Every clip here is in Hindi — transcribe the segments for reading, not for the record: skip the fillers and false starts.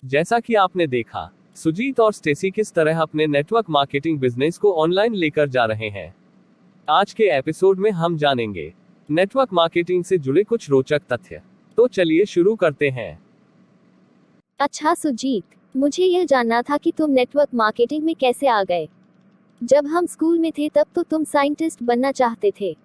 जैसा कि आपने देखा, सुजीत और स्टेसी किस तरह अपने नेटवर्क मार्केटिंग बिजनेस को ऑनलाइन लेकर जा रहे हैं। आज के एपिसोड में हम जानेंगे नेटवर्क मार्केटिंग से जुड़े कुछ रोचक तथ्य। तो चलिए शुरू करते हैं। अच्छा सुजीत, मुझे यह जानना था कि तुम नेटवर्क मार्केटिंग में कैसे आ गए। जब हम स्कूल में थे तब तो तुम साइंटिस्ट बनना चाहते थे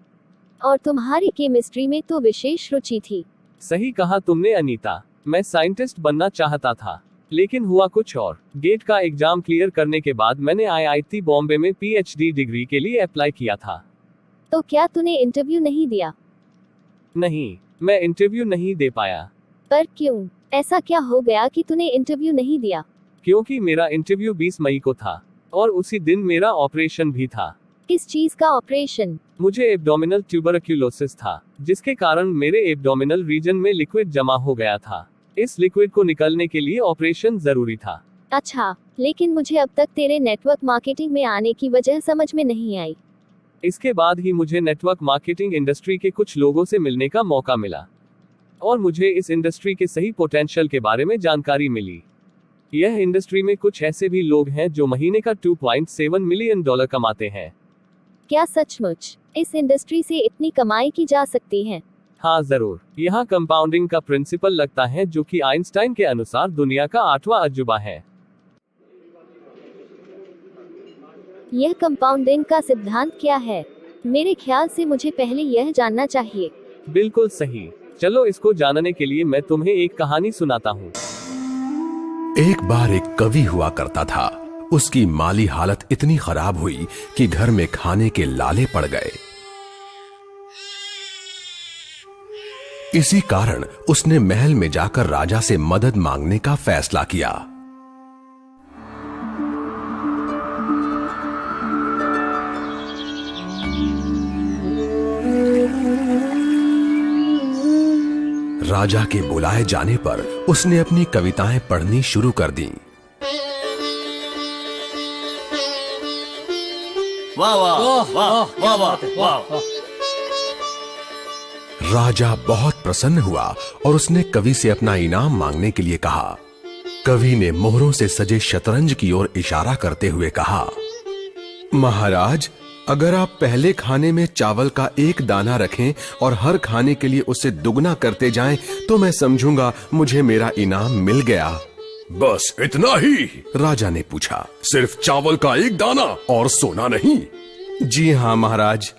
और तुम्हारी केमिस्ट्री में तो विशेष रुचि थी। सही कहा तुमने अनीता, मैं साइंटिस्ट बनना चाहता था, लेकिन हुआ कुछ और। गेट का एग्जाम क्लियर करने के बाद मैंने IIT बॉम्बे में PhD डिग्री के लिए अप्लाई किया था। तो क्या तूने इंटरव्यू नहीं दिया? नहीं, मैं इंटरव्यू नहीं दे पाया। पर क्यों? ऐसा क्या हो गया कि तूने इंटरव्यू नहीं दिया? क्योंकि मेरा इंटरव्यू 20 मई को था और उसी दिन मेरा ऑपरेशन भी था। किस चीज का ऑपरेशन? मुझे एब्डोमिनल ट्यूबरक्यूलोसिस था, जिसके कारण मेरे एब्डोमिनल रीजन में लिक्विड जमा हो गया था। इस लिक्विड को निकालने के लिए ऑपरेशन जरूरी था। अच्छा, लेकिन मुझे अब तक तेरे नेटवर्क मार्केटिंग में आने की वजह समझ में नहीं आई। इसके बाद ही मुझे नेटवर्क मार्केटिंग इंडस्ट्री के कुछ लोगों से मिलने का मौका मिला और मुझे इस इंडस्ट्री के सही पोटेंशियल के बारे में जानकारी मिली। यह इंडस्ट्री में कुछ ऐसे भी लोग हैं जो महीने का $2.7 मिलियन कमाते हैं। क्या सचमुच इस इंडस्ट्री से इतनी कमाई की जा सकती है? हाँ जरूर। यहाँ कंपाउंडिंग का प्रिंसिपल लगता है, जो कि आइंस्टाइन के अनुसार दुनिया का 8वां अजूबा है। यह कंपाउंडिंग का सिद्धांत क्या है? मेरे ख्याल से मुझे पहले यह जानना चाहिए। बिल्कुल सही। चलो इसको जानने के लिए मैं तुम्हें एक कहानी सुनाता हूँ। एक बार एक कवि हुआ करता था। उसकी माली हालत इतनी खराब हुई कि घर में खाने के लाले पड़ गए। इसी कारण उसने महल में जाकर राजा से मदद मांगने का फैसला किया। राजा के बुलाए जाने पर उसने अपनी कविताएं पढ़नी शुरू कर दी। वाह वाह वाह वाह वाह वाह। राजा बहुत प्रसन्न हुआ और उसने कवि से अपना इनाम मांगने के लिए कहा। कवि ने मोहरों से सजे शतरंज की ओर इशारा करते हुए कहा, महाराज, अगर आप पहले खाने में चावल का एक दाना रखें और हर खाने के लिए उसे दुगना करते जाएं, तो मैं समझूंगा मुझे मेरा इनाम मिल गया। बस इतना ही? राजा ने पूछा। सिर्फ चावल का एक दाना और सोना नहीं? जी हाँ महाराज।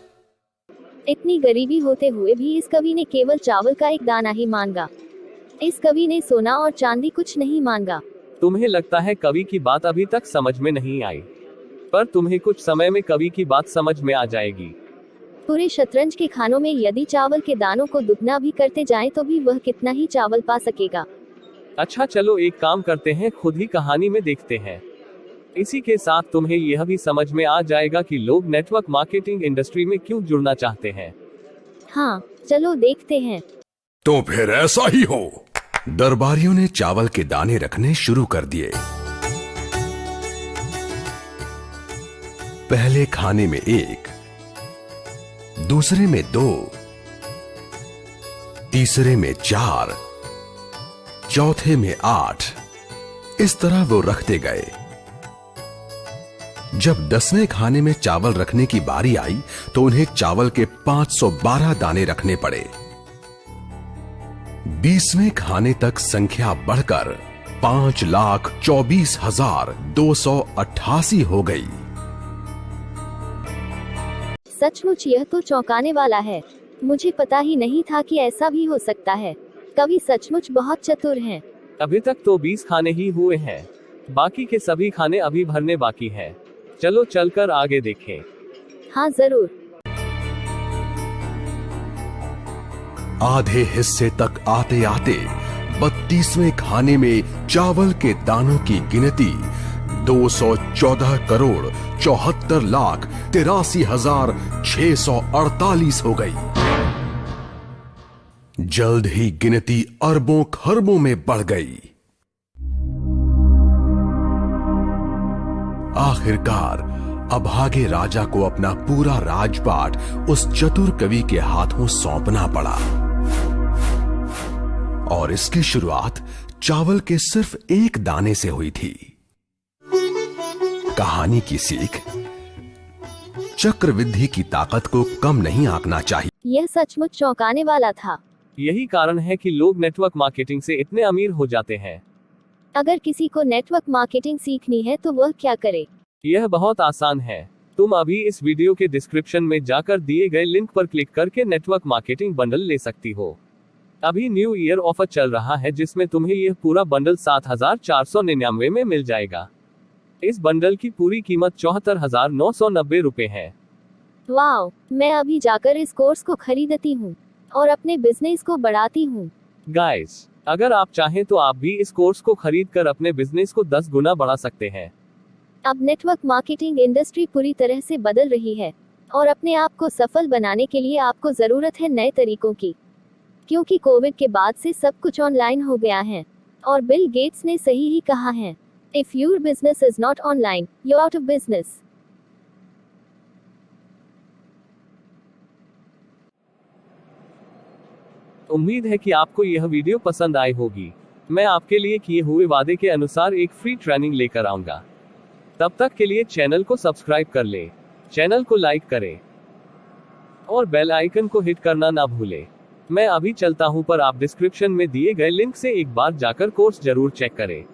इतनी गरीबी होते हुए भी इस कवि ने केवल चावल का एक दाना ही मांगा। इस कवि ने सोना और चांदी कुछ नहीं मांगा। तुम्हें लगता है कवि की बात अभी तक समझ में नहीं आई, पर तुम्हें कुछ समय में कवि की बात समझ में आ जाएगी। पूरे शतरंज के खानों में यदि चावल के दानों को दुगना भी करते जाएं तो भी वह कितना ही चावल पा सकेगा। अच्छा चलो एक काम करते हैं, खुद ही कहानी में देखते हैं। इसी के साथ तुम्हें यह भी समझ में आ जाएगा कि लोग नेटवर्क मार्केटिंग इंडस्ट्री में क्यों जुड़ना चाहते हैं। हाँ, चलो देखते हैं। तो फिर ऐसा ही हो। दरबारियों ने चावल के दाने रखने शुरू कर दिए। पहले खाने में 1, दूसरे में 2, तीसरे में 4, चौथे में 8। इस तरह वो रखते गए। जब 10वें खाने में चावल रखने की बारी आई तो उन्हें चावल के 512 दाने रखने पड़े। 20वें खाने तक संख्या बढ़कर 5,24,288 हो गई। सचमुच यह तो चौंकाने वाला है। मुझे पता ही नहीं था कि ऐसा भी हो सकता है। कवि सचमुच बहुत चतुर हैं। अभी तक तो 20 खाने ही हुए हैं, बाकी के सभी खाने अभी भरने बाकी हैं। चलो चलकर आगे देखें। हाँ जरूर। आधे हिस्से तक आते आते 32वें खाने में चावल के दानों की गिनती 214,74,83,648 हो गई। जल्द ही गिनती अरबों खरबों में बढ़ गई। आखिरकार अभागे राजा को अपना पूरा राजपाट उस चतुर कवि के हाथों सौंपना पड़ा और इसकी शुरुआत चावल के सिर्फ एक दाने से हुई थी। कहानी की सीख, चक्रवृद्धि की ताकत को कम नहीं आंकना चाहिए। यह सचमुच चौंकाने वाला था। यही कारण है कि लोग नेटवर्क मार्केटिंग से इतने अमीर हो जाते हैं। अगर किसी को नेटवर्क मार्केटिंग सीखनी है तो वह क्या करे? यह बहुत आसान है। तुम अभी इस वीडियो के डिस्क्रिप्शन में जाकर दिए गए लिंक पर क्लिक करके नेटवर्क मार्केटिंग बंडल ले सकती हो। अभी न्यू ईयर ऑफर चल रहा है जिसमें तुम्हें यह पूरा बंडल 7,499 में मिल जाएगा। इस बंडल की पूरी कीमत 74,990 रुपए है। वाओ, मैं अभी जाकर इस कोर्स को खरीदती हूँ और अपने बिजनेस को बढ़ाती हूँ। गाइस, अगर आप चाहें तो आप भी इस कोर्स को खरीद कर अपने बिजनेस को 10 गुना बढ़ा सकते हैं। अब नेटवर्क मार्केटिंग इंडस्ट्री पूरी तरह से बदल रही है और अपने आप को सफल बनाने के लिए आपको जरूरत है नए तरीकों की, क्योंकि कोविड के बाद से सब कुछ ऑनलाइन हो गया है और बिल गेट्स ने सही ही कहा है, if your business is not online, you out of business. उम्मीद है कि आपको यह वीडियो पसंद आई होगी। मैं आपके लिए किए हुए वादे के अनुसार एक फ्री ट्रेनिंग लेकर आऊंगा। तब तक के लिए चैनल को सब्सक्राइब कर ले, चैनल को लाइक करें और बेल आइकन को हिट करना ना भूले। मैं अभी चलता हूं, पर आप डिस्क्रिप्शन में दिए गए लिंक से एक बार जाकर कोर्स जरूर चेक करें।